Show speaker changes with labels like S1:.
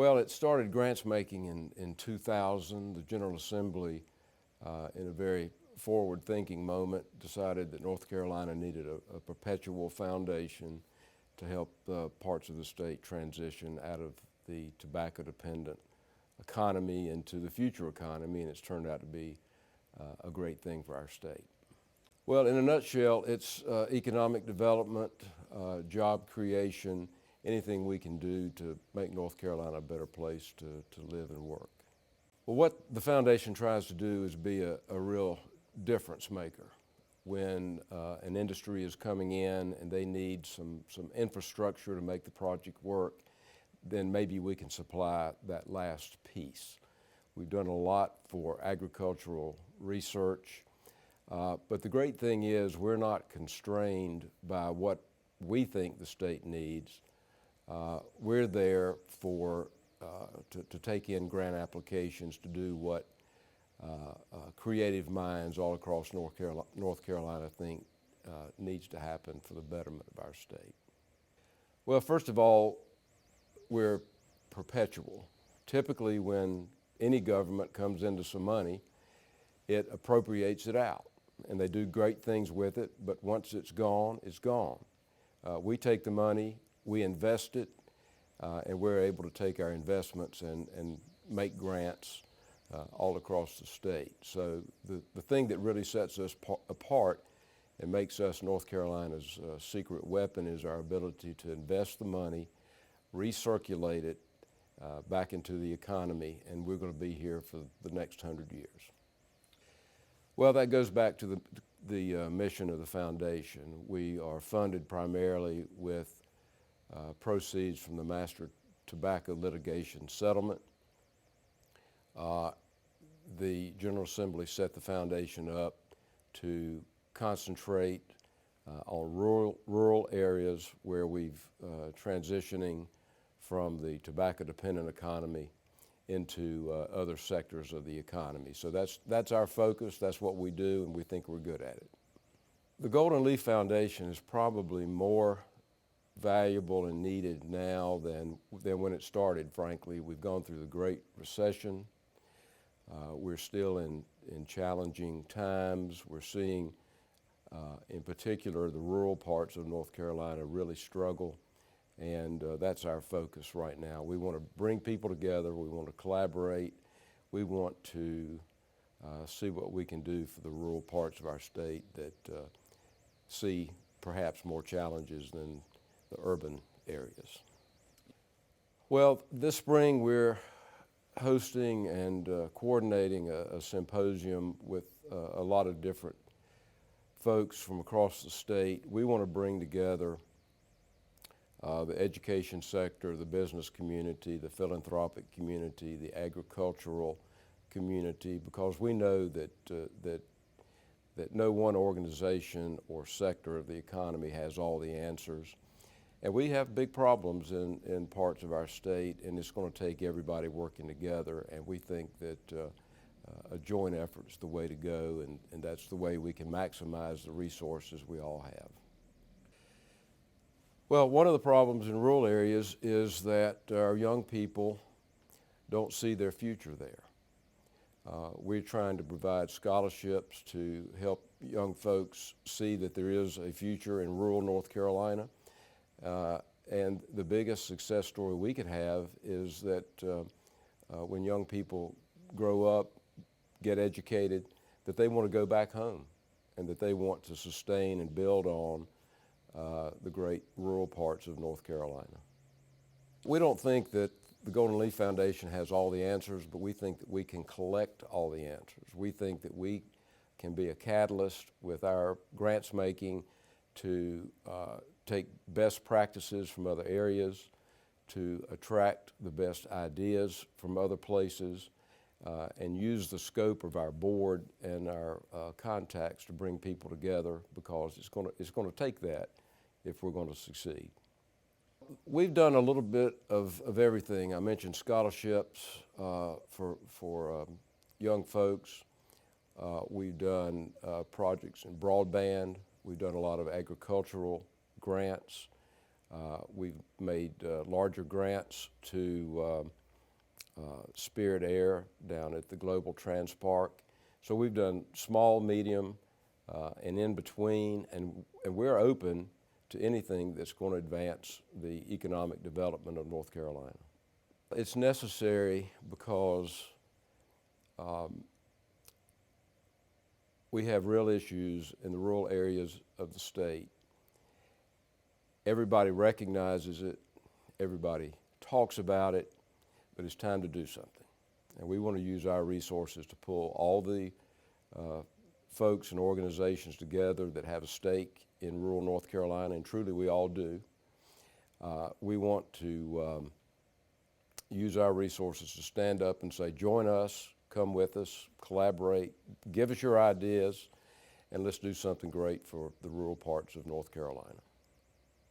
S1: Well, it started grants making in 2000. The General Assembly, in a very forward-thinking moment, decided that North Carolina needed a perpetual foundation to help parts of the state transition out of the tobacco-dependent economy into the future economy, and it's turned out to be a great thing for our state. Well, in a nutshell, it's economic development, job creation, anything we can do to make North Carolina a better place to live and work. Well, what the foundation tries to do is be a real difference maker. When an industry is coming in and they need some infrastructure to make the project work, then maybe we can supply that last piece. We've done a lot for agricultural research, but the great thing is we're not constrained by what we think the state needs. We're there to take in grant applications to do what creative minds all across North Carolina think needs to happen for the betterment of our state. Well, first of all, we're perpetual. Typically, when any government comes into some money, it appropriates it out, and they do great things with it, but once it's gone, it's gone. We take the money, we invest it, and we're able to take our investments and make grants all across the state. So the thing that really sets us apart and makes us North Carolina's secret weapon is our ability to invest the money, recirculate it back into the economy, and we're going to be here for the next 100 years. Well, that goes back to the mission of the foundation. We are funded primarily with proceeds from the master tobacco litigation settlement. The General Assembly set the foundation up to concentrate on rural areas where we've transitioning from the tobacco-dependent economy into other sectors of the economy. So that's our focus, that's what we do, and we think we're good at it. The Golden Leaf Foundation is probably more valuable and needed now than when it started, frankly. We've gone through the Great Recession. We're still in challenging times. We're seeing, in particular, the rural parts of North Carolina really struggle, and that's our focus right now. We want to bring people together. We want to collaborate. We want to see what we can do for the rural parts of our state that see perhaps more challenges than the urban areas. Well, this spring we're hosting and coordinating a symposium with a lot of different folks from across the state. We want to bring together the education sector, the business community, the philanthropic community, the agricultural community, because we know that no one organization or sector of the economy has all the answers. And we have big problems in parts of our state, and it's going to take everybody working together, and we think that a joint effort is the way to go, and that's the way we can maximize the resources we all have. Well, one of the problems in rural areas is that our young people don't see their future there. We're trying to provide scholarships to help young folks see that there is a future in rural North Carolina. And the biggest success story we could have is that when young people grow up, get educated, that they want to go back home and that they want to sustain and build on the great rural parts of North Carolina. We don't think that the Golden Leaf Foundation has all the answers, but we think that we can collect all the answers. We think that we can be a catalyst with our grants making to take best practices from other areas, to attract the best ideas from other places, and use the scope of our board and our contacts to bring people together, because it's going to take that if we're going to succeed. We've done a little bit of everything. I mentioned scholarships for young folks. We've done projects in broadband. We've done a lot of agricultural grants. We've made larger grants to Spirit Air down at the Global Trans Park. So we've done small, medium, and in between, and we're open to anything that's going to advance the economic development of North Carolina. It's necessary because we have real issues in the rural areas of the state. Everybody recognizes it, everybody talks about it, but it's time to do something. And we want to use our resources to pull all the folks and organizations together that have a stake in rural North Carolina, and truly we all do. We want to use our resources to stand up and say, join us, come with us, collaborate, give us your ideas, and let's do something great for the rural parts of North Carolina.